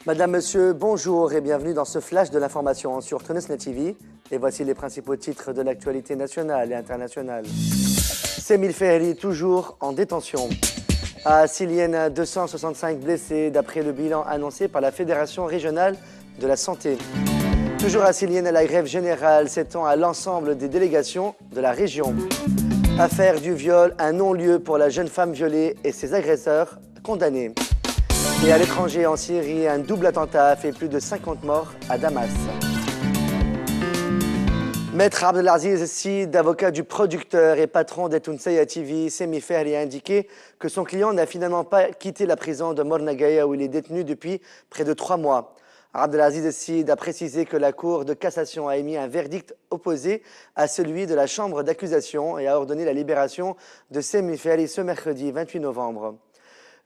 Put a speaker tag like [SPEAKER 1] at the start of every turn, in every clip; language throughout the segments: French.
[SPEAKER 1] Madame, Monsieur, bonjour et bienvenue dans ce flash de l'information sur Tunisnet TV. Et voici les principaux titres de l'actualité nationale et internationale. Semil Fehri, toujours en détention. À Silienne, 265 blessés d'après le bilan annoncé par la Fédération régionale de la santé. Toujours à Silienne, la grève générale s'étend à l'ensemble des délégations de la région. Affaire du viol, un non-lieu pour la jeune femme violée et ses agresseurs condamnés. Et à l'étranger, en Syrie, un double attentat a fait plus de 50 morts à Damas. Maître Abdelaziz Sid, avocat du producteur et patron d'Etounseya TV, Semil Fehri, a indiqué que son client n'a finalement pas quitté la prison de Mornagaya où il est détenu depuis près de 3 mois. Abdelaziz Sid a précisé que la Cour de cassation a émis un verdict opposé à celui de la chambre d'accusation et a ordonné la libération de Semil Fehri ce mercredi 28 novembre.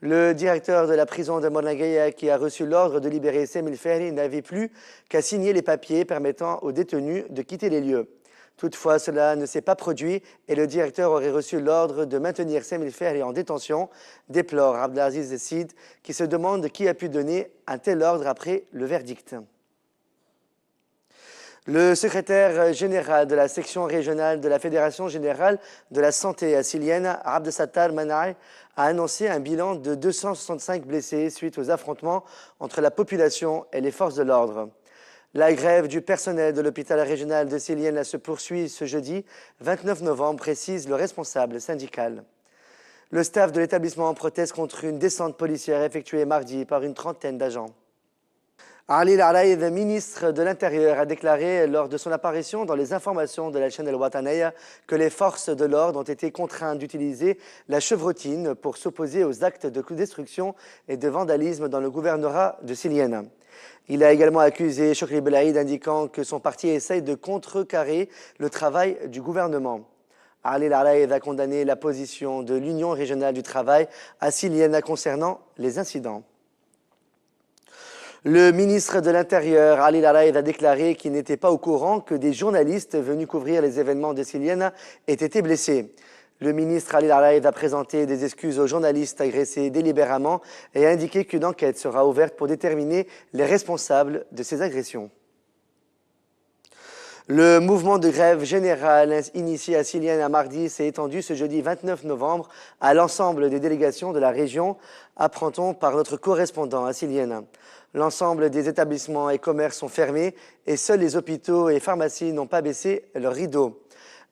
[SPEAKER 1] Le directeur de la prison de Mornagaya, qui a reçu l'ordre de libérer Semil Fehri, n'avait plus qu'à signer les papiers permettant aux détenus de quitter les lieux. Toutefois, cela ne s'est pas produit et le directeur aurait reçu l'ordre de maintenir Semil Fehri en détention, déplore Abdelaziz Sid, qui se demande qui a pu donner un tel ordre après le verdict. Le secrétaire général de la section régionale de la Fédération générale de la santé assilienne, Abdesattar Manaï, a annoncé un bilan de 265 blessés suite aux affrontements entre la population et les forces de l'ordre. La grève du personnel de l'hôpital régional de Silienne se poursuit ce jeudi 29 novembre, précise le responsable syndical. Le staff de l'établissement proteste contre une descente policière effectuée mardi par une trentaine d'agents. Ali Al-Araïd, ministre de l'Intérieur, a déclaré lors de son apparition dans les informations de la chaîne El Watanaya que les forces de l'ordre ont été contraintes d'utiliser la chevrotine pour s'opposer aux actes de destruction et de vandalisme dans le gouvernorat de Silienne. Il a également accusé Chokri Belaïd, indiquant que son parti essaye de contrecarrer le travail du gouvernement. Ali Al-Araïd a condamné la position de l'Union régionale du travail à Silienne concernant les incidents. Le ministre de l'Intérieur, Ali Al-Araïd, a déclaré qu'il n'était pas au courant que des journalistes venus couvrir les événements de Silienne aient été blessés. Le ministre Ali Al-Araïd a présenté des excuses aux journalistes agressés délibérément et a indiqué qu'une enquête sera ouverte pour déterminer les responsables de ces agressions. Le mouvement de grève générale initié à Silienne à mardi s'est étendu ce jeudi 29 novembre à l'ensemble des délégations de la région, apprend-on par notre correspondant à Silienne. L'ensemble des établissements et commerces sont fermés et seuls les hôpitaux et pharmacies n'ont pas baissé leurs rideaux.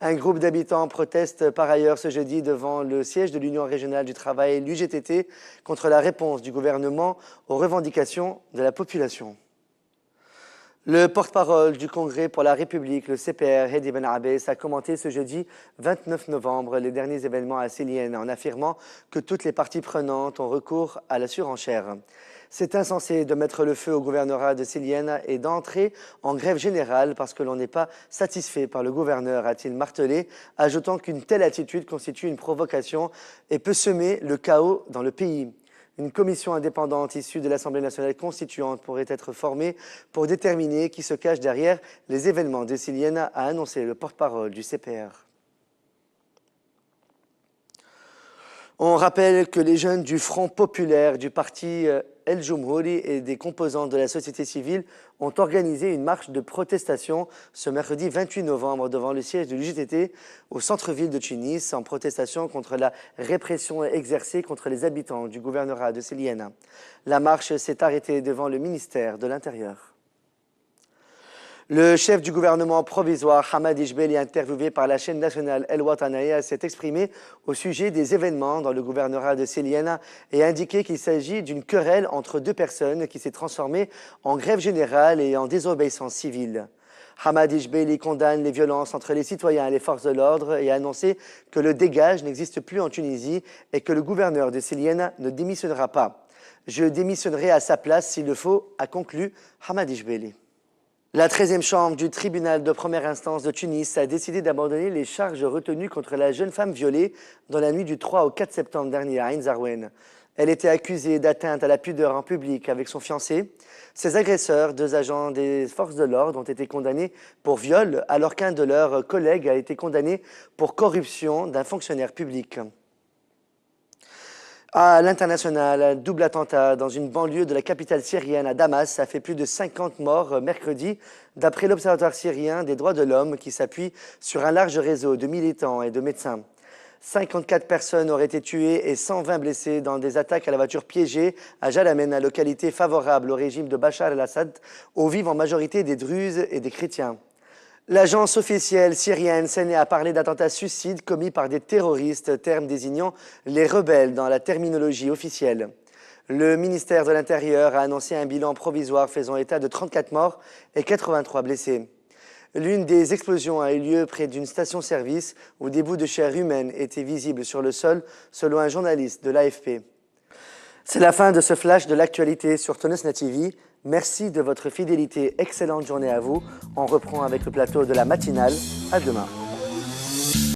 [SPEAKER 1] Un groupe d'habitants proteste par ailleurs ce jeudi devant le siège de l'Union régionale du travail, l'UGTT, contre la réponse du gouvernement aux revendications de la population. Le porte-parole du Congrès pour la République, le CPR, Hedi Ben Abbès, a commenté ce jeudi 29 novembre les derniers événements à Silienne en affirmant que toutes les parties prenantes ont recours à la surenchère. C'est insensé de mettre le feu au gouvernorat de Silienne et d'entrer en grève générale parce que l'on n'est pas satisfait par le gouverneur, a-t-il martelé, ajoutant qu'une telle attitude constitue une provocation et peut semer le chaos dans le pays. Une commission indépendante issue de l'Assemblée nationale constituante pourrait être formée pour déterminer qui se cache derrière les événements de Silienne, a annoncé le porte-parole du CPR. On rappelle que les jeunes du Front populaire du parti El Jumhouri et des composants de la société civile ont organisé une marche de protestation ce mercredi 28 novembre devant le siège de l'UGTT au centre-ville de Tunis en protestation contre la répression exercée contre les habitants du gouvernorat de Silienne. La marche s'est arrêtée devant le ministère de l'Intérieur. Le chef du gouvernement provisoire, Hamadi Jbeli, interviewé par la chaîne nationale El Watanaya, s'est exprimé au sujet des événements dans le gouvernorat de Silienne et a indiqué qu'il s'agit d'une querelle entre deux personnes qui s'est transformée en grève générale et en désobéissance civile. Hamadi Jbeli condamne les violences entre les citoyens et les forces de l'ordre et a annoncé que le dégage n'existe plus en Tunisie et que le gouverneur de Silienne ne démissionnera pas. « Je démissionnerai à sa place s'il le faut », a conclu Hamadi Jbeli. La 13e chambre du tribunal de première instance de Tunis a décidé d'abandonner les charges retenues contre la jeune femme violée dans la nuit du 3 au 4 septembre dernier à Ain Zarouen. Elle était accusée d'atteinte à la pudeur en public avec son fiancé. Ses agresseurs, deux agents des forces de l'ordre, ont été condamnés pour viol alors qu'un de leurs collègues a été condamné pour corruption d'un fonctionnaire public. À l'international, un double attentat dans une banlieue de la capitale syrienne à Damas a fait plus de 50 morts mercredi, d'après l'Observatoire syrien des droits de l'homme qui s'appuie sur un large réseau de militants et de médecins. 54 personnes auraient été tuées et 120 blessées dans des attaques à la voiture piégée à Jalamen, localité favorable au régime de Bachar el-Assad, où vivent en majorité des Druzes et des chrétiens. L'agence officielle syrienne SNA a parlé d'attentats suicides commis par des terroristes, terme désignant les rebelles dans la terminologie officielle. Le ministère de l'Intérieur a annoncé un bilan provisoire faisant état de 34 morts et 83 blessés. L'une des explosions a eu lieu près d'une station-service où des bouts de chair humaine étaient visibles sur le sol, selon un journaliste de l'AFP. C'est la fin de ce flash de l'actualité sur Tonosna TV. Merci de votre fidélité. Excellente journée à vous. On reprend avec le plateau de la matinale. À demain.